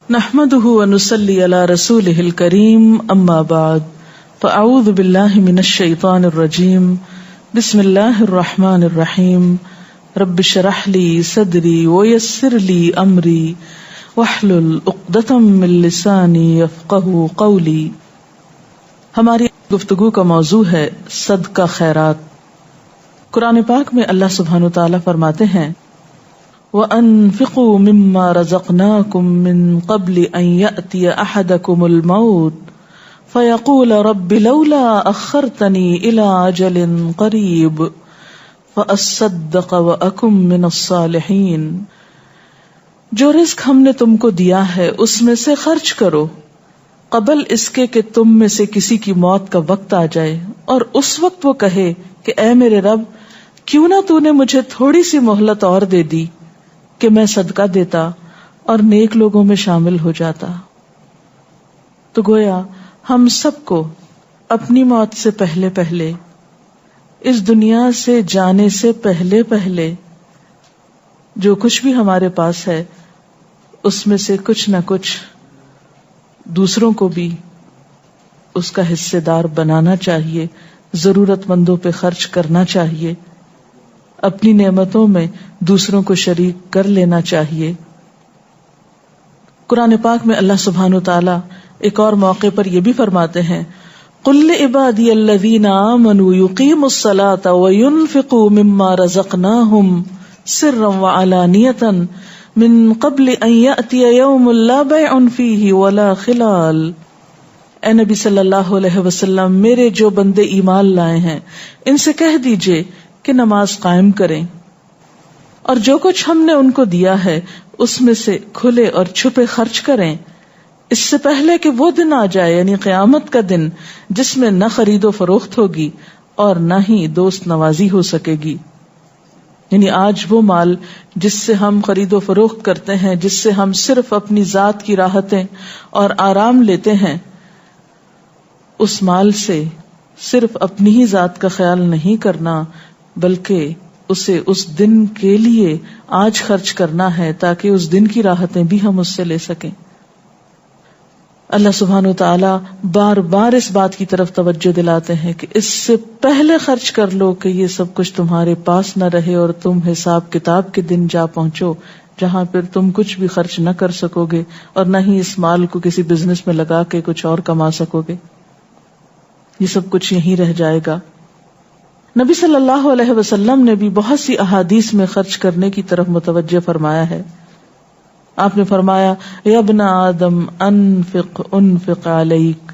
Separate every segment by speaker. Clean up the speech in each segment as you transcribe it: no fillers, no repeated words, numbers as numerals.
Speaker 1: نحمده ونصلي على رسوله الكريم اما بعد فاعوذ بالله من الشيطان الرجيم بسم الله الرحمن الرحيم رب اشرح لي صدري ويسر لي امري واحلل عقدة من لساني يفقهوا قولي. ہماری گفتگو کا موضوع ہے صدقہ خیرات. قرآن پاک میں اللہ سبحانہ وتعالی فرماتے ہیں وَأَنفِقُوا مِمَّا رَزَقْنَاكُم مِّن قَبْلِ أَن يَأْتِيَ أَحَدَكُمُ الْمَوْتُ فَيَقُولَ رَبِّ لَوْلَا أَخَّرْتَنِي إِلَىٰ أَجَلٍ قَرِيبٍ فَأَصَّدَّقَ وَأَكُن مِّنَ الصَّالِحِينَ. جو رزق ہم نے تم کو دیا ہے اس میں سے خرچ کرو قبل اس کے کہ تم میں سے کسی کی موت کا وقت آ جائے، اور اس وقت وہ کہے کہ اے میرے رب، کیوں نہ تو نے مجھے تھوڑی سی مہلت اور دے دی کہ میں صدقہ دیتا اور نیک لوگوں میں شامل ہو جاتا. تو گویا ہم سب کو اپنی موت سے پہلے پہلے، اس دنیا سے جانے سے پہلے پہلے، جو کچھ بھی ہمارے پاس ہے اس میں سے کچھ نہ کچھ دوسروں کو بھی اس کا حصے دار بنانا چاہیے، ضرورت مندوں پہ خرچ کرنا چاہیے، اپنی نعمتوں میں دوسروں کو شریک کر لینا چاہیے. قرآن پاک میں اللہ سبحانہ وتعالی ایک اور موقع پر یہ بھی فرماتے ہیں قُلْ لِعِبَادِيَ الَّذِينَ آمَنُوا يُقِيمُوا الصَّلَاةَ وَيُنْفِقُوا مِمَّا رَزَقْنَاهُمْ سِرًّا وَعَلَانِيَةً مِّن قَبْلِ أَن يَأْتِيَ يَوْمٌ لَا بَيْعٌ فِيهِ وَلَا خِلَالٌ. اے نبی صلی اللہ علیہ وسلم، میرے جو بندے ایمان لائے ہیں ان سے کہہ دیجئے کہ نماز قائم کریں، اور جو کچھ ہم نے ان کو دیا ہے اس میں سے کھلے اور چھپے خرچ کریں، اس سے پہلے کہ وہ دن آ جائے، یعنی قیامت کا دن، جس میں نہ خرید و فروخت ہوگی اور نہ ہی دوست نوازی ہو سکے گی. یعنی آج وہ مال جس سے ہم خرید و فروخت کرتے ہیں، جس سے ہم صرف اپنی ذات کی راحتیں اور آرام لیتے ہیں، اس مال سے صرف اپنی ہی ذات کا خیال نہیں کرنا، بلکہ اسے اس دن کے لیے آج خرچ کرنا ہے تاکہ اس دن کی راحتیں بھی ہم اس سے لے سکیں. اللہ سبحانہ وتعالی بار بار اس بات کی طرف توجہ دلاتے ہیں کہ اس سے پہلے خرچ کر لو کہ یہ سب کچھ تمہارے پاس نہ رہے اور تم حساب کتاب کے دن جا پہنچو جہاں پھر تم کچھ بھی خرچ نہ کر سکو گے اور نہ ہی اس مال کو کسی بزنس میں لگا کے کچھ اور کما سکو گے. یہ سب کچھ یہیں رہ جائے گا. نبی صلی اللہ علیہ وسلم نے بھی بہت سی احادیث میں خرچ کرنے کی طرف متوجہ فرمایا ہے. آپ نے فرمایا یا ابن آدم انفق انفق علیک.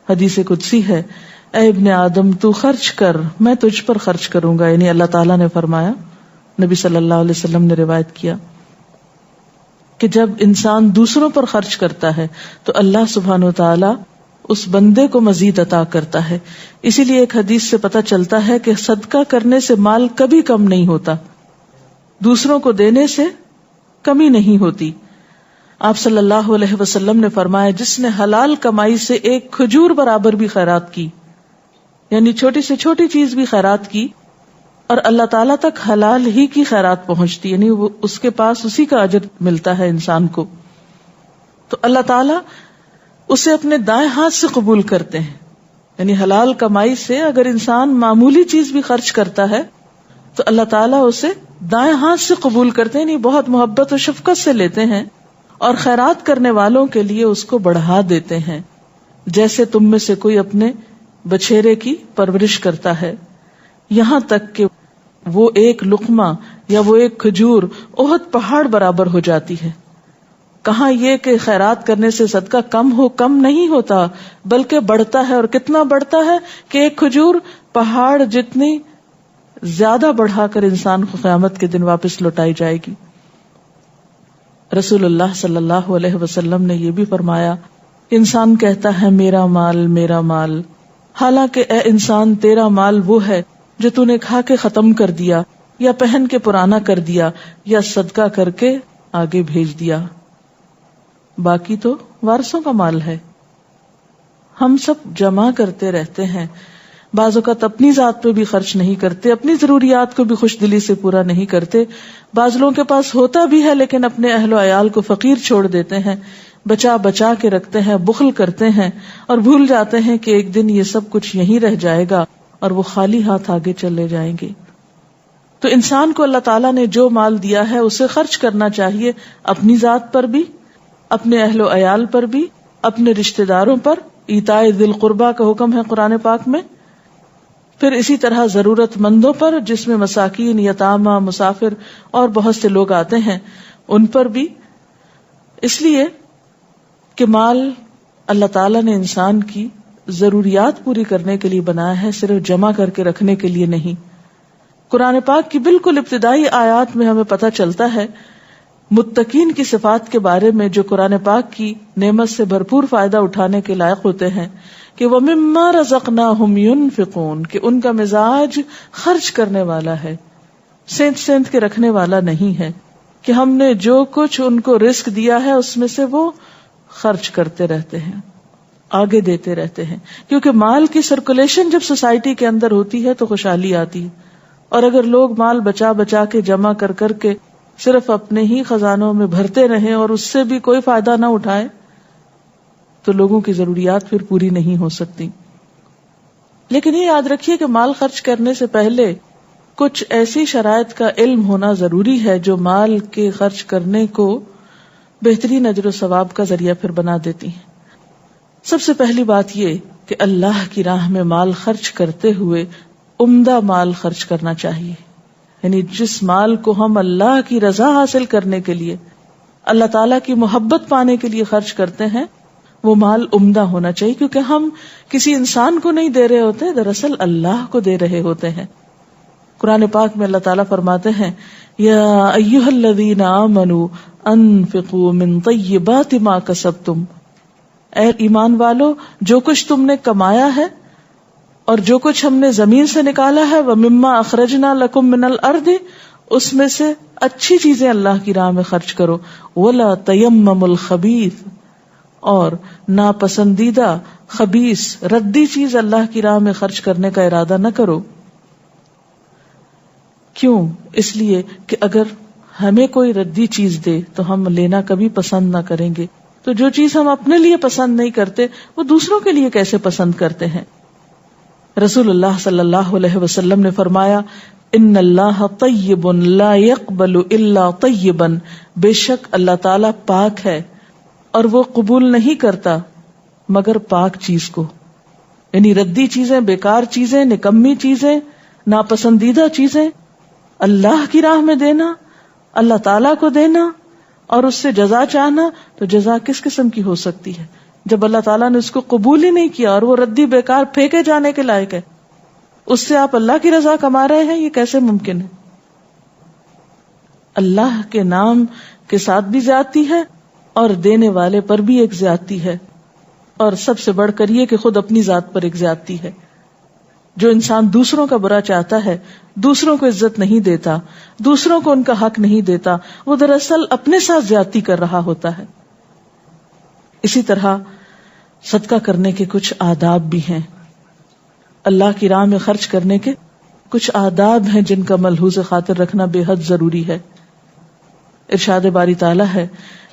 Speaker 1: حدیث قدسی ہے، اے ابن آدم تو خرچ کر، میں تجھ پر خرچ کروں گا. یعنی اللہ تعالیٰ نے فرمایا، نبی صلی اللہ علیہ وسلم نے روایت کیا کہ جب انسان دوسروں پر خرچ کرتا ہے تو اللہ سبحانہ وتعالی اس بندے کو مزید عطا کرتا ہے. اسی لیے ایک حدیث سے پتہ چلتا ہے کہ صدقہ کرنے سے مال کبھی کم نہیں ہوتا، دوسروں کو دینے سے کمی نہیں ہوتی. آپ صلی اللہ علیہ وسلم نے فرمایا جس نے حلال کمائی سے ایک کھجور برابر بھی خیرات کی، یعنی چھوٹی سے چھوٹی چیز بھی خیرات کی، اور اللہ تعالیٰ تک حلال ہی کی خیرات پہنچتی، یعنی وہ اس کے پاس اسی کا اجر ملتا ہے انسان کو، تو اللہ تعالیٰ اسے اپنے دائیں ہاتھ سے قبول کرتے ہیں. یعنی حلال کمائی سے اگر انسان معمولی چیز بھی خرچ کرتا ہے تو اللہ تعالیٰ اسے دائیں ہاتھ سے قبول کرتے ہیں، یعنی بہت محبت و شفقت سے لیتے ہیں اور خیرات کرنے والوں کے لیے اس کو بڑھا دیتے ہیں، جیسے تم میں سے کوئی اپنے بچھیرے کی پرورش کرتا ہے، یہاں تک کہ وہ ایک لقمہ یا وہ ایک کھجور احد پہاڑ برابر ہو جاتی ہے. کہاں یہ کہ خیرات کرنے سے صدقہ کم نہیں ہوتا، بلکہ بڑھتا ہے. اور کتنا بڑھتا ہے کہ ایک کھجور پہاڑ جتنی زیادہ بڑھا کر انسان کو قیامت کے دن واپس لوٹائی جائے گی. رسول اللہ صلی اللہ علیہ وسلم نے یہ بھی فرمایا، انسان کہتا ہے میرا مال میرا مال، حالانکہ اے انسان تیرا مال وہ ہے جو تو نے کھا کے ختم کر دیا، یا پہن کے پرانا کر دیا، یا صدقہ کر کے آگے بھیج دیا، باقی تو وارثوں کا مال ہے. ہم سب جمع کرتے رہتے ہیں بعض اوقات اپنی ذات پہ بھی خرچ نہیں کرتے، اپنی ضروریات کو بھی خوش دلی سے پورا نہیں کرتے. بعض لوگوں کے پاس ہوتا بھی ہے لیکن اپنے اہل و عیال کو فقیر چھوڑ دیتے ہیں، بچا بچا کے رکھتے ہیں، بخل کرتے ہیں اور بھول جاتے ہیں کہ ایک دن یہ سب کچھ یہیں رہ جائے گا اور وہ خالی ہاتھ آگے چلے جائیں گے. تو انسان کو اللہ تعالیٰ نے جو مال دیا ہے اسے خرچ کرنا چاہیے، اپنی ذات پر بھی، اپنے اہل و عیال پر بھی، اپنے رشتہ داروں پر. ایتاء ذی القربیٰ کا حکم ہے قرآن پاک میں. پھر اسی طرح ضرورت مندوں پر، جس میں مساکین، یتامى، مسافر اور بہت سے لوگ آتے ہیں، ان پر بھی. اس لیے کہ مال اللہ تعالیٰ نے انسان کی ضروریات پوری کرنے کے لیے بنایا ہے، صرف جمع کر کے رکھنے کے لیے نہیں. قرآن پاک کی بالکل ابتدائی آیات میں ہمیں پتہ چلتا ہے متقین کی صفات کے بارے میں، جو قرآن پاک کی نعمت سے بھرپور فائدہ اٹھانے کے لائق ہوتے ہیں، کہ وَمِمَّا رَزَقْنَاهُمْ يُنْفِقُونَ، کہ ان کا مزاج خرچ کرنے والا ہے، سینت کے رکھنے والا نہیں ہے، کہ ہم نے جو کچھ ان کو رزق دیا ہے اس میں سے وہ خرچ کرتے رہتے ہیں، آگے دیتے رہتے ہیں. کیونکہ مال کی سرکولیشن جب سوسائٹی کے اندر ہوتی ہے تو خوشحالی آتی ہے. اور اگر لوگ مال بچا بچا کے جمع کر کر کے صرف اپنے ہی خزانوں میں بھرتے رہیں اور اس سے بھی کوئی فائدہ نہ اٹھائیں تو لوگوں کی ضروریات پھر پوری نہیں ہو سکتی. لیکن یہ یاد رکھیے کہ مال خرچ کرنے سے پہلے کچھ ایسی شرائط کا علم ہونا ضروری ہے جو مال کے خرچ کرنے کو بہترین اجر و ثواب کا ذریعہ پھر بنا دیتی ہیں. سب سے پہلی بات یہ کہ اللہ کی راہ میں مال خرچ کرتے ہوئے عمدہ مال خرچ کرنا چاہیے. یعنی جس مال کو ہم اللہ کی رضا حاصل کرنے کے لیے، اللہ تعالیٰ کی محبت پانے کے لیے خرچ کرتے ہیں، وہ مال عمدہ ہونا چاہیے. کیونکہ ہم کسی انسان کو نہیں دے رہے ہوتے، دراصل اللہ کو دے رہے ہوتے ہیں. قرآن پاک میں اللہ تعالیٰ فرماتے ہیں یا ایھا الذین آمنوا انفقوا من طیبات ما کسبتم، اے ایمان والو جو کچھ تم نے کمایا ہے اور جو کچھ ہم نے زمین سے نکالا ہے، وَمِمَّا أَخْرَجْنَا لَكُم مِّنَ الْأَرْضِ، اس میں سے اچھی چیزیں اللہ کی راہ میں خرچ کرو. وَلَا تَيَمَّمُوا الْخَبِيثَ، اور ناپسندیدہ خبیث ردی چیز اللہ کی راہ میں خرچ کرنے کا ارادہ نہ کرو. کیوں؟ اس لیے کہ اگر ہمیں کوئی ردی چیز دے تو ہم لینا کبھی پسند نہ کریں گے. تو جو چیز ہم اپنے لیے پسند نہیں کرتے وہ دوسروں کے لیے کیسے پسند کرتے ہیں. رسول اللہ صلی اللہ علیہ وسلم نے فرمایا ان اللہ طیب لا يقبل الا طیبا، بے شک اللہ تعالی پاک ہے اور وہ قبول نہیں کرتا مگر پاک چیز کو. یعنی ردی چیزیں، بیکار چیزیں، نکمی چیزیں، ناپسندیدہ چیزیں اللہ کی راہ میں دینا، اللہ تعالیٰ کو دینا اور اس سے جزا چاہنا، تو جزا کس قسم کی ہو سکتی ہے جب اللہ تعالیٰ نے اس کو قبول ہی نہیں کیا اور وہ ردی بیکار پھینکے جانے کے لائق ہے. اس سے آپ اللہ کی رضا کما رہے ہیں، یہ کیسے ممکن ہے؟ اللہ کے نام کے ساتھ بھی زیادتی ہے اور دینے والے پر بھی ایک زیادتی ہے، اور سب سے بڑھ کر یہ کہ خود اپنی ذات پر ایک زیادتی ہے. جو انسان دوسروں کا برا چاہتا ہے، دوسروں کو عزت نہیں دیتا، دوسروں کو ان کا حق نہیں دیتا، وہ دراصل اپنے ساتھ زیادتی کر رہا ہوتا ہے. اسی طرح صدقہ کرنے کے کچھ آداب بھی ہیں، اللہ کی راہ میں خرچ کرنے کے کچھ آداب ہیں جن کا ملحوظ خاطر رکھنا بے حد ضروری ہے. ارشاد باری تعالیٰ ہے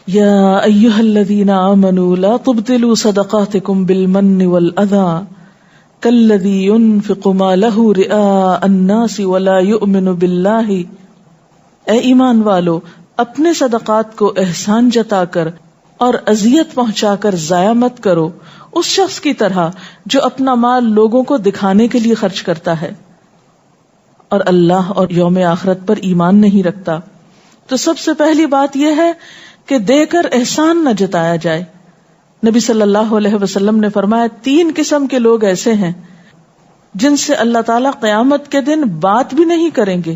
Speaker 1: یا ایھا الذین آمنوا لا تبطلوا صدقاتکم بالمن والأذى کالذی ينفق مالہ رئاء الناس ولا یؤمن باللہ، اے ایمان والو اپنے صدقات کو احسان جتا کر اور اذیت پہنچا کر ضائع مت کرو اس شخص کی طرح جو اپنا مال لوگوں کو دکھانے کے لیے خرچ کرتا ہے اور اللہ اور یوم آخرت پر ایمان نہیں رکھتا. تو سب سے پہلی بات یہ ہے کہ دے کر احسان نہ جتایا جائے. نبی صلی اللہ علیہ وسلم نے فرمایا 3 قسم کے لوگ ایسے ہیں جن سے اللہ تعالیٰ قیامت کے دن بات بھی نہیں کریں گے،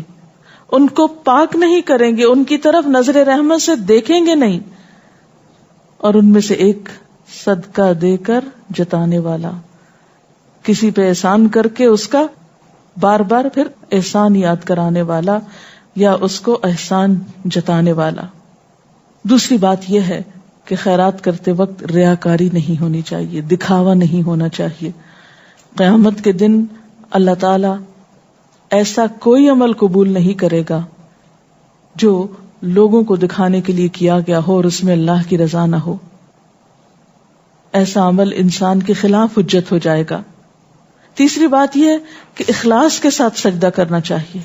Speaker 1: ان کو پاک نہیں کریں گے، ان کی طرف نظر رحمت سے دیکھیں گے نہیں. اور ان میں سے ایک صدقہ دے کر جتانے والا، کسی پہ احسان کر کے اس کا بار بار پھر احسان یاد کرانے والا یا اس کو احسان جتانے والا. دوسری بات یہ ہے کہ خیرات کرتے وقت ریاکاری نہیں ہونی چاہیے، دکھاوا نہیں ہونا چاہیے. قیامت کے دن اللہ تعالی ایسا کوئی عمل قبول نہیں کرے گا جو لوگوں کو دکھانے کے لیے کیا گیا ہو اور اس میں اللہ کی رضا نہ ہو. ایسا عمل انسان کے خلاف حجت ہو جائے گا. تیسری بات یہ کہ اخلاص کے ساتھ سجدہ کرنا چاہیے.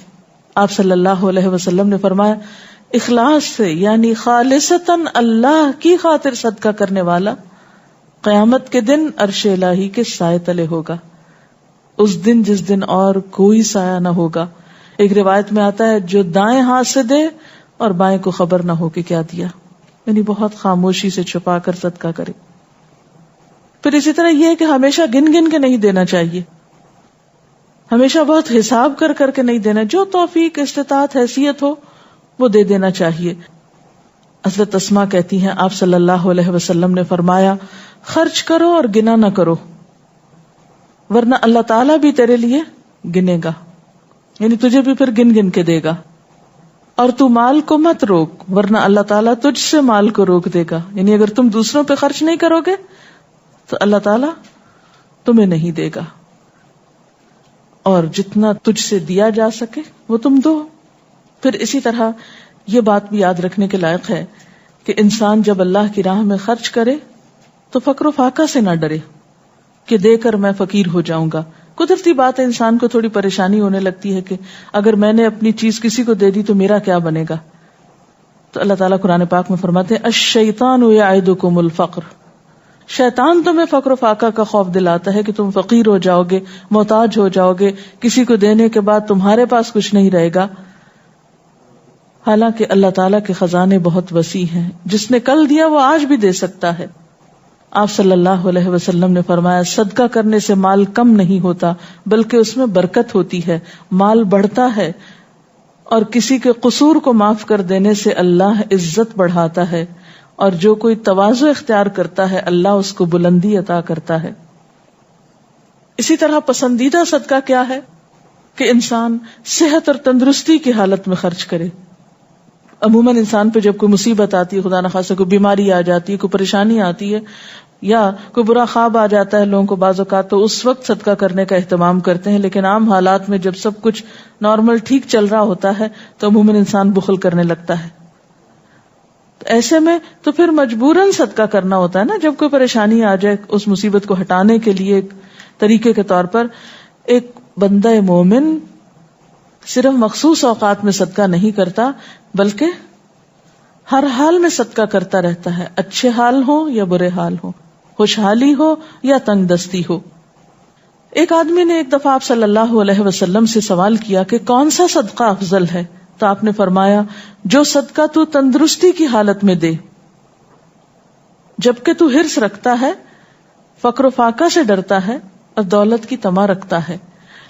Speaker 1: آپ صلی اللہ علیہ وسلم نے فرمایا اخلاص سے یعنی خالصتاً اللہ کی خاطر صدقہ کرنے والا قیامت کے دن عرش الہی کے سائے تلے ہوگا. اس دن جس دن اور کوئی سایہ نہ ہوگا. ایک روایت میں آتا ہے جو دائیں ہاتھ سے دے اور بائیں کو خبر نہ ہو کہ کیا دیا، یعنی بہت خاموشی سے چھپا کر صدقہ کرے. پھر اسی طرح یہ ہے کہ ہمیشہ گن گن کے نہیں دینا چاہیے، ہمیشہ بہت حساب کر کر کے نہیں دینا. جو توفیق استطاعت حیثیت ہو وہ دے دینا چاہیے. حضرت اسماء کہتی ہیں آپ صلی اللہ علیہ وسلم نے فرمایا خرچ کرو اور گنا نہ کرو ورنہ اللہ تعالیٰ بھی تیرے لیے گنے گا، یعنی تجھے بھی پھر گن گن کے دے گا. اور تو مال کو مت روک ورنہ اللہ تعالیٰ تجھ سے مال کو روک دے گا، یعنی اگر تم دوسروں پہ خرچ نہیں کرو گے تو اللہ تعالیٰ تمہیں نہیں دے گا. اور جتنا تجھ سے دیا جا سکے وہ تم دو. پھر اسی طرح یہ بات بھی یاد رکھنے کے لائق ہے کہ انسان جب اللہ کی راہ میں خرچ کرے تو فقر و فاقہ سے نہ ڈرے کہ دے کر میں فقیر ہو جاؤں گا. قدرتی بات ہے، انسان کو تھوڑی پریشانی ہونے لگتی ہے کہ اگر میں نے اپنی چیز کسی کو دے دی تو میرا کیا بنے گا. تو اللہ تعالیٰ قرآن پاک میں فرماتے ہیں الشیطان یعدکم الفقر، شیطان تمہیں فقر و فاقہ کا خوف دلاتا ہے کہ تم فقیر ہو جاؤ گے، محتاج ہو جاؤ گے، کسی کو دینے کے بعد تمہارے پاس کچھ نہیں رہے گا. حالانکہ اللہ تعالیٰ کے خزانے بہت وسیع ہیں، جس نے کل دیا وہ آج بھی دے سکتا ہے. آپ صلی اللہ علیہ وسلم نے فرمایا صدقہ کرنے سے مال کم نہیں ہوتا بلکہ اس میں برکت ہوتی ہے، مال بڑھتا ہے. اور کسی کے قصور کو معاف کر دینے سے اللہ عزت بڑھاتا ہے، اور جو کوئی تواضع اختیار کرتا ہے اللہ اس کو بلندی عطا کرتا ہے. اسی طرح پسندیدہ صدقہ کیا ہے کہ انسان صحت اور تندرستی کی حالت میں خرچ کرے. عموماً انسان پہ جب کوئی مصیبت آتی ہے، خدا نخواستہ کوئی بیماری آ جاتی ہے، کوئی پریشانی آتی ہے یا کوئی برا خواب آ جاتا ہے لوگوں کو بعض اوقات، تو اس وقت صدقہ کرنے کا اہتمام کرتے ہیں. لیکن عام حالات میں جب سب کچھ نارمل ٹھیک چل رہا ہوتا ہے تو عموماً انسان بخل کرنے لگتا ہے. ایسے میں تو پھر مجبوراً صدقہ کرنا ہوتا ہے نا. جب کوئی پریشانی آ جائے اس مصیبت کو ہٹانے کے لیے ایک طریقے کے طور پر ایک بندہ مومن صرف مخصوص اوقات میں صدقہ نہیں کرتا بلکہ ہر حال میں صدقہ کرتا رہتا ہے، اچھے حال ہو یا برے حال ہو، خوشحالی ہو یا تنگ دستی ہو. ایک آدمی نے ایک دفعہ آپ صلی اللہ علیہ وسلم سے سوال کیا کہ کون سا صدقہ افضل ہے؟ تو آپ نے فرمایا جو صدقہ تو تندرستی کی حالت میں دے جبکہ تو حرص رکھتا ہے، فقر و فاقہ سے ڈرتا ہے اور دولت کی طمع رکھتا ہے.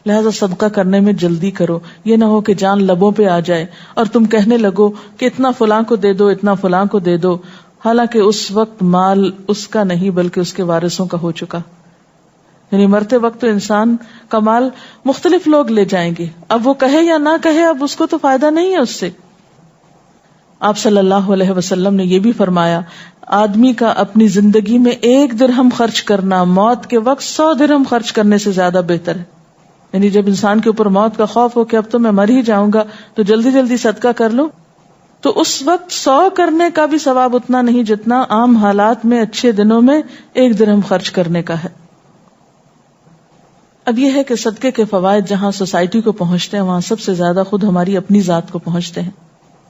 Speaker 1: لہذا صدقہ کرنے میں جلدی کرو، یہ نہ ہو کہ جان لبوں پہ آ جائے اور تم کہنے لگو کہ اتنا فلاں کو دے دو، اتنا فلاں کو دے دو، حالانکہ اس وقت مال اس کا نہیں بلکہ اس کے وارثوں کا ہو چکا. یعنی مرتے وقت تو انسان کا مال مختلف لوگ لے جائیں گے، اب وہ کہے یا نہ کہے اب اس کو تو فائدہ نہیں ہے اس سے. آپ صلی اللہ علیہ وسلم نے یہ بھی فرمایا آدمی کا اپنی زندگی میں 1 درہم خرچ کرنا موت کے وقت 100 درہم خرچ کرنے سے زیادہ بہتر ہے. یعنی جب انسان کے اوپر موت کا خوف ہو کہ اب تو میں مر ہی جاؤں گا تو جلدی جلدی صدقہ کر لو، تو اس وقت 100 کرنے کا بھی ثواب اتنا نہیں جتنا عام حالات میں اچھے دنوں میں 1 درہم خرچ کرنے کا ہے. اب یہ ہے کہ صدقے کے فوائد جہاں سوسائٹی کو پہنچتے ہیں وہاں سب سے زیادہ خود ہماری اپنی ذات کو پہنچتے ہیں.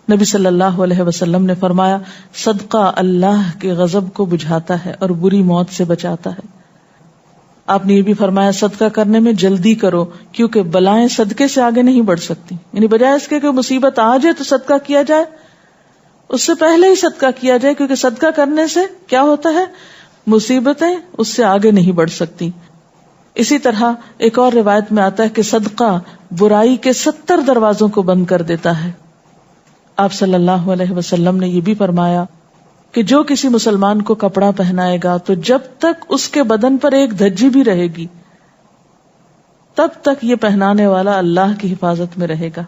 Speaker 1: نبی صلی اللہ علیہ وسلم نے فرمایا صدقہ اللہ کے غضب کو بجھاتا ہے اور بری موت سے بچاتا ہے. آپ نے یہ بھی فرمایا صدقہ کرنے میں جلدی کرو کیونکہ بلائیں صدقے سے آگے نہیں بڑھ سکتی. یعنی بجائے اس کے کہ مصیبت آ جائے تو صدقہ کیا جائے، اس سے پہلے ہی صدقہ کیا جائے، کیونکہ صدقہ کرنے سے کیا ہوتا ہے مصیبتیں اس سے آگے نہیں بڑھ سکتی. اسی طرح ایک اور روایت میں آتا ہے کہ صدقہ برائی کے 70 دروازوں کو بند کر دیتا ہے. آپ صلی اللہ علیہ وسلم نے یہ بھی فرمایا کہ جو کسی مسلمان کو کپڑا پہنائے گا تو جب تک اس کے بدن پر ایک دھجی بھی رہے گی تب تک یہ پہنانے والا اللہ کی حفاظت میں رہے گا.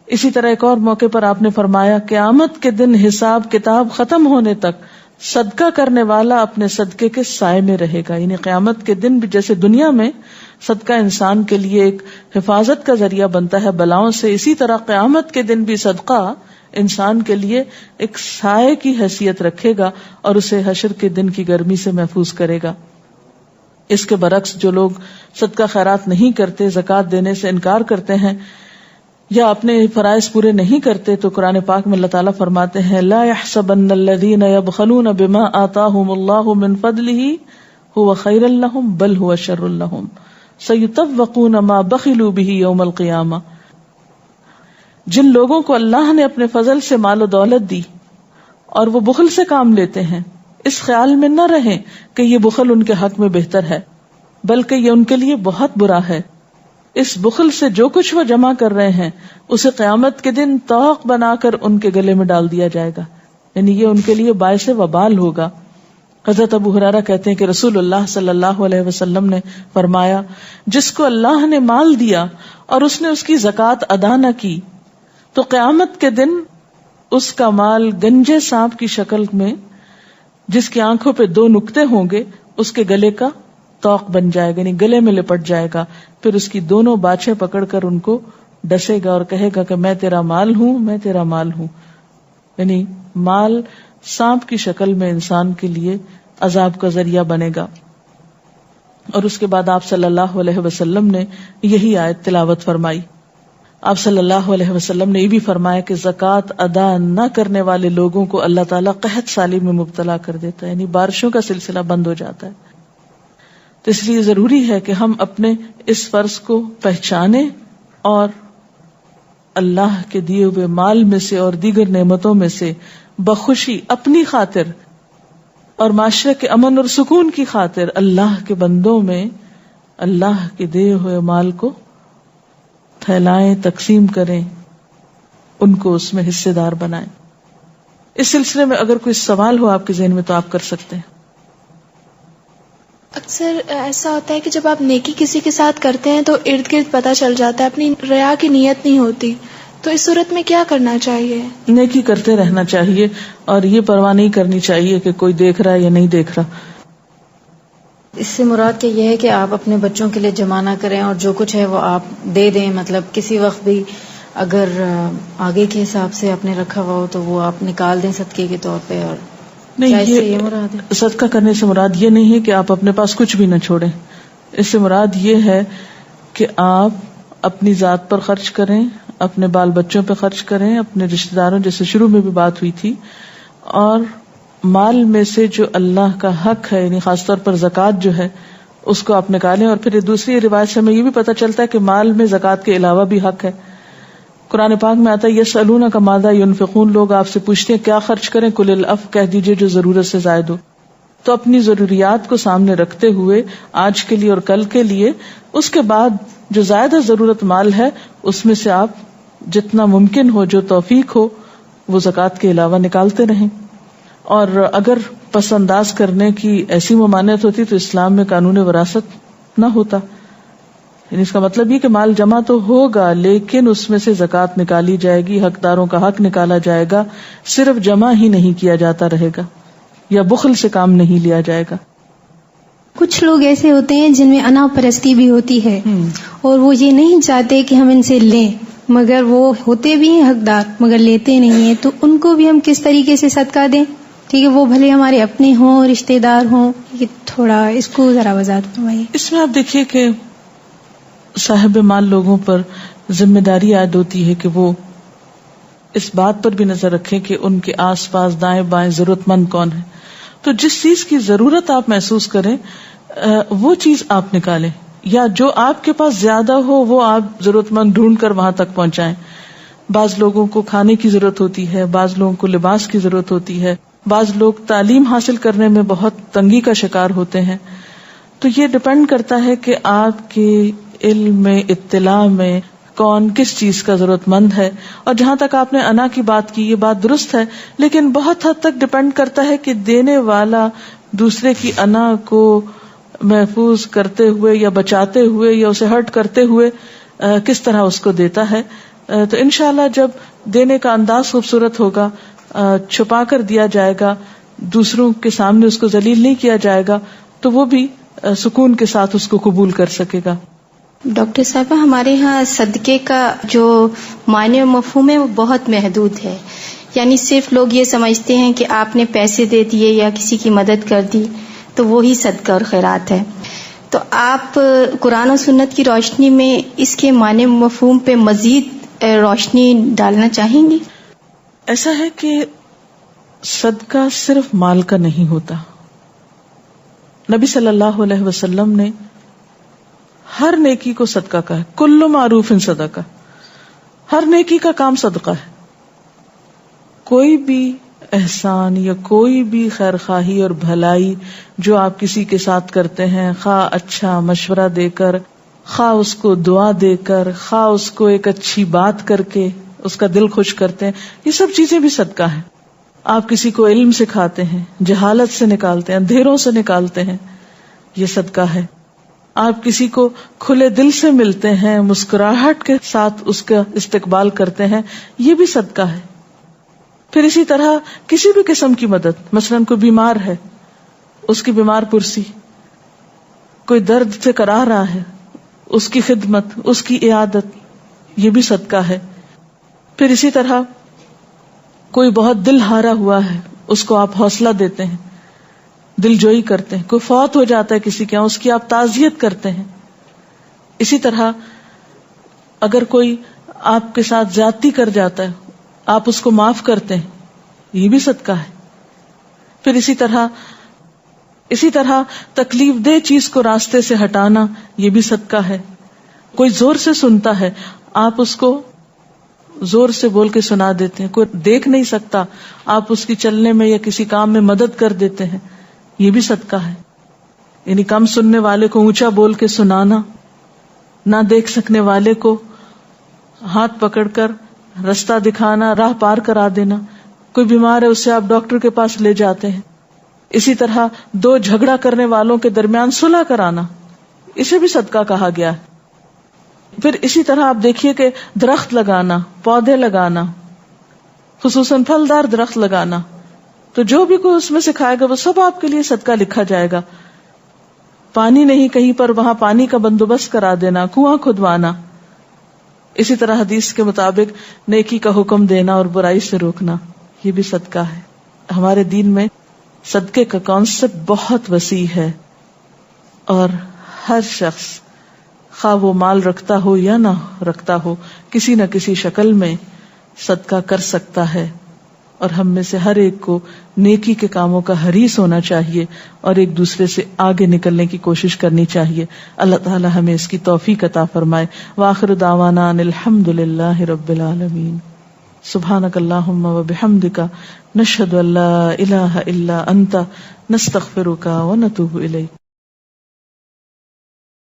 Speaker 1: اسی طرح ایک اور موقع پر آپ نے فرمایا قیامت کے دن حساب کتاب ختم ہونے تک صدقہ کرنے والا اپنے صدقے کے سائے میں رہے گا. یعنی قیامت کے دن بھی جیسے دنیا میں صدقہ انسان کے لیے ایک حفاظت کا ذریعہ بنتا ہے بلاؤں سے، اسی طرح قیامت کے دن بھی صدقہ انسان کے لیے ایک سائے کی حیثیت رکھے گا اور اسے حشر کے دن کی گرمی سے محفوظ کرے گا. اس کے برعکس جو لوگ صدقہ خیرات نہیں کرتے، زکوٰۃ دینے سے انکار کرتے ہیں یا اپنے فرائض پورے نہیں کرتے، تو قرآن پاک میں اللہ تعالیٰ فرماتے ہیں لا يحسبن الذين يبخلون بما آتاهم الله من فضله هو خيرا لهم بل هو شر لهم سيطوقون ما بخلوا به يوم القيامة. جن لوگوں کو اللہ نے اپنے فضل سے مال و دولت دی اور وہ بخل سے کام لیتے ہیں، اس خیال میں نہ رہیں کہ یہ بخل ان کے حق میں بہتر ہے، بلکہ یہ ان کے لیے بہت برا ہے. اس بخل سے جو کچھ وہ جمع کر رہے ہیں اسے قیامت کے دن طوق بنا کر ان کے گلے میں ڈال دیا جائے گا، یعنی یہ ان کے لیے باعث وبال ہوگا. حضرت ابو ہریرہ کہتے ہیں کہ رسول اللہ صلی اللہ علیہ وسلم نے فرمایا جس کو اللہ نے مال دیا اور اس نے اس کی زکوٰۃ ادا نہ کی تو قیامت کے دن اس کا مال گنجے سانپ کی شکل میں جس کی آنکھوں پہ 2 نقطے ہوں گے اس کے گلے کا توق بن جائے گا، یعنی گلے میں لپٹ جائے گا. پھر اس کی دونوں باچھیں پکڑ کر ان کو ڈسے گا اور کہے گا کہ میں تیرا مال ہوں، میں تیرا مال ہوں. یعنی مال سانپ کی شکل میں انسان کے لیے عذاب کا ذریعہ بنے گا. اور اس کے بعد آپ صلی اللہ علیہ وسلم نے یہی آیت تلاوت فرمائی. آپ صلی اللہ علیہ وسلم نے یہ بھی فرمایا کہ زکوٰۃ ادا نہ کرنے والے لوگوں کو اللہ تعالیٰ قحط سالی میں مبتلا کر دیتا ہے، یعنی بارشوں کا سلسلہ بند ہو جاتا ہے. تو اس لیے ضروری ہے کہ ہم اپنے اس فرض کو پہچانیں اور اللہ کے دیے ہوئے مال میں سے اور دیگر نعمتوں میں سے بخوشی اپنی خاطر اور معاشرے کے امن اور سکون کی خاطر اللہ کے بندوں میں اللہ کے دیے ہوئے مال کو پھیلائیں، تقسیم کریں، ان کو اس میں حصے دار بنائیں. اس سلسلے میں اگر کوئی سوال ہو آپ کے ذہن میں تو آپ کر سکتے ہیں.
Speaker 2: اکثر ایسا ہوتا ہے کہ جب آپ نیکی کسی کے ساتھ کرتے ہیں تو ارد گرد پتہ چل جاتا ہے، اپنی ریا کی نیت نہیں ہوتی، تو اس صورت میں کیا کرنا چاہیے؟
Speaker 1: نیکی کرتے رہنا چاہیے اور یہ پرواہ نہیں کرنی چاہیے کہ کوئی دیکھ رہا ہے یا نہیں دیکھ رہا.
Speaker 3: اس سے مراد کیا یہ ہے کہ آپ اپنے بچوں کے لیے جمع نہ کریں اور جو کچھ ہے وہ آپ دے دیں، مطلب کسی وقت بھی اگر آگے کے حساب سے آپ نے رکھا ہوا ہو تو وہ آپ نکال دیں صدقے کے طور پہ. اور
Speaker 1: نہیں، یہ مراد ہے صدقہ کرنے سے مراد یہ نہیں ہے کہ آپ اپنے پاس کچھ بھی نہ چھوڑیں. اس سے مراد یہ ہے کہ آپ اپنی ذات پر خرچ کریں، اپنے بال بچوں پہ خرچ کریں، اپنے رشتہ داروں، جیسے شروع میں بھی بات ہوئی تھی، اور مال میں سے جو اللہ کا حق ہے، یعنی خاص طور پر زکوٰۃ جو ہے اس کو آپ نکالیں. اور پھر دوسری روایت سے ہمیں یہ بھی پتہ چلتا ہے کہ مال میں زکوٰۃ کے علاوہ بھی حق ہے. قرآن پاک میں آتا ہے یسألونک ماذا ينفقون، لوگ آپ سے پوچھتے ہیں کیا خرچ کریں، قل العفو، کہہ دیجئے جو ضرورت سے زائد ہو. تو اپنی ضروریات کو سامنے رکھتے ہوئے آج کے لیے اور کل کے لیے، اس کے بعد جو زائدہ ضرورت مال ہے اس میں سے آپ جتنا ممکن ہو، جو توفیق ہو، وہ زکوٰۃ کے علاوہ نکالتے رہیں. اور اگر پس انداز کرنے کی ایسی ممانعت ہوتی تو اسلام میں قانون وراثت نہ ہوتا. یعنی اس کا مطلب یہ کہ مال جمع تو ہوگا لیکن اس میں سے زکوٰۃ نکالی جائے گی، حقداروں کا حق نکالا جائے گا، صرف جمع ہی نہیں کیا جاتا رہے گا یا بخل سے کام نہیں لیا جائے گا.
Speaker 4: کچھ لوگ ایسے ہوتے ہیں جن میں انا پرستی بھی ہوتی ہے اور وہ یہ نہیں چاہتے کہ ہم ان سے لیں، مگر وہ ہوتے بھی ہیں حقدار مگر لیتے نہیں ہیں، تو ان کو بھی ہم کس طریقے سے صدقہ دیں؟ ٹھیک ہے، وہ بھلے ہمارے اپنے ہوں، رشتہ دار ہوں. یہ تھوڑا اس کو ذرا وضاحت فرمائیے.
Speaker 1: اس میں آپ دیکھیے کہ صاحب مال لوگوں پر ذمہ داری عائد ہوتی ہے کہ وہ اس بات پر بھی نظر رکھیں کہ ان کے آس پاس دائیں بائیں ضرورت مند کون ہے. تو جس چیز کی ضرورت آپ محسوس کریں وہ چیز آپ نکالیں، یا جو آپ کے پاس زیادہ ہو وہ آپ ضرورت مند ڈھونڈ کر وہاں تک پہنچائیں. بعض لوگوں کو کھانے کی ضرورت ہوتی ہے، بعض لوگوں کو لباس کی ضرورت ہوتی ہے، بعض لوگ تعلیم حاصل کرنے میں بہت تنگی کا شکار ہوتے ہیں. تو یہ ڈپینڈ کرتا ہے کہ آپ کے علم میں، اطلاع میں کون کس چیز کا ضرورت مند ہے. اور جہاں تک آپ نے انا کی بات کی، یہ بات درست ہے، لیکن بہت حد تک ڈپینڈ کرتا ہے کہ دینے والا دوسرے کی انا کو محفوظ کرتے ہوئے یا بچاتے ہوئے یا اسے ہرٹ کرتے ہوئے کس طرح اس کو دیتا ہے. تو انشاءاللہ جب دینے کا انداز خوبصورت ہوگا، چھپا کر دیا جائے گا، دوسروں کے سامنے اس کو ذلیل نہیں کیا جائے گا تو وہ بھی سکون کے ساتھ اس کو قبول کر سکے گا.
Speaker 5: ڈاکٹر صاحبہ، ہمارے ہاں صدقے کا جو معنی و مفہوم ہے وہ بہت محدود ہے. یعنی صرف لوگ یہ سمجھتے ہیں کہ آپ نے پیسے دے دیے یا کسی کی مدد کر دی تو وہی صدقہ اور خیرات ہے. تو آپ قرآن و سنت کی روشنی میں اس کے معنی و مفہوم پہ مزید روشنی ڈالنا چاہیں گی؟
Speaker 1: ایسا ہے کہ صدقہ صرف مال کا نہیں ہوتا. نبی صلی اللہ علیہ وسلم نے ہر نیکی کو صدقہ کہا ہے. کل معروف صدقہ، ہر نیکی کا کام صدقہ ہے. کوئی بھی احسان یا کوئی بھی خیر خواہی اور بھلائی جو آپ کسی کے ساتھ کرتے ہیں، خواہ اچھا مشورہ دے کر، خواہ اس کو دعا دے کر، خواہ اس کو ایک اچھی بات کر کے اس کا دل خوش کرتے ہیں، یہ سب چیزیں بھی صدقہ ہیں. آپ کسی کو علم سکھاتے ہیں، جہالت سے نکالتے ہیں، اندھیروں سے نکالتے ہیں، یہ صدقہ ہے. آپ کسی کو کھلے دل سے ملتے ہیں، مسکراہٹ کے ساتھ اس کا استقبال کرتے ہیں، یہ بھی صدقہ ہے. پھر اسی طرح کسی بھی قسم کی مدد، مثلاً کوئی بیمار ہے، اس کی بیمار پرسی، کوئی درد سے کرا رہا ہے، اس کی خدمت، اس کی عیادت، یہ بھی صدقہ ہے. پھر اسی طرح کوئی بہت دل ہارا ہوا ہے، اس کو آپ حوصلہ دیتے ہیں، دل جوئی کرتے ہیں. کوئی فوت ہو جاتا ہے کسی کے یہاں، اس کی آپ تعزیت کرتے ہیں. اسی طرح اگر کوئی آپ کے ساتھ زیادتی کر جاتا ہے، آپ اس کو معاف کرتے ہیں، یہ بھی صدقہ ہے. پھر اسی طرح تکلیف دہ چیز کو راستے سے ہٹانا، یہ بھی صدقہ ہے. کوئی زور سے سنتا ہے، آپ اس کو زور سے بول کے سنا دیتے ہیں. کوئی دیکھ نہیں سکتا، آپ اس کی چلنے میں یا کسی کام میں مدد کر دیتے ہیں، یہ بھی صدقہ ہے. یعنی کم سننے والے کو اونچا بول کے سنانا، نہ دیکھ سکنے والے کو ہاتھ پکڑ کر رستہ دکھانا، راہ پار کرا دینا. کوئی بیمار ہے، اس سے آپ ڈاکٹر کے پاس لے جاتے ہیں. اسی طرح دو جھگڑا کرنے والوں کے درمیان صلح کرانا، اسے بھی صدقہ کہا گیا ہے. پھر اسی طرح آپ دیکھیے کہ درخت لگانا، پودے لگانا، خصوصاً پھلدار درخت لگانا، تو جو بھی کوئی اس میں سے کھائے گا وہ سب آپ کے لیے صدقہ لکھا جائے گا. پانی نہیں کہیں پر، وہاں پانی کا بندوبست کرا دینا، کنواں کھدوانا. اسی طرح حدیث کے مطابق نیکی کا حکم دینا اور برائی سے روکنا، یہ بھی صدقہ ہے. ہمارے دین میں صدقے کا کانسیپٹ بہت وسیع ہے، اور ہر شخص خواہ وہ مال رکھتا ہو یا نہ رکھتا ہو، کسی نہ کسی شکل میں صدقہ کر سکتا ہے. اور ہم میں سے ہر ایک کو نیکی کے کاموں کا حریص ہونا چاہیے اور ایک دوسرے سے آگے نکلنے کی کوشش کرنی چاہیے. اللہ تعالی ہمیں اس کی توفیق عطا فرمائے. وآخر دعوانا ان الحمد للہ رب العالمین. سبحانک اللہم وبحمدک، نشہد ان لا الہ الا انت، نستغفرک ونتوب الیک.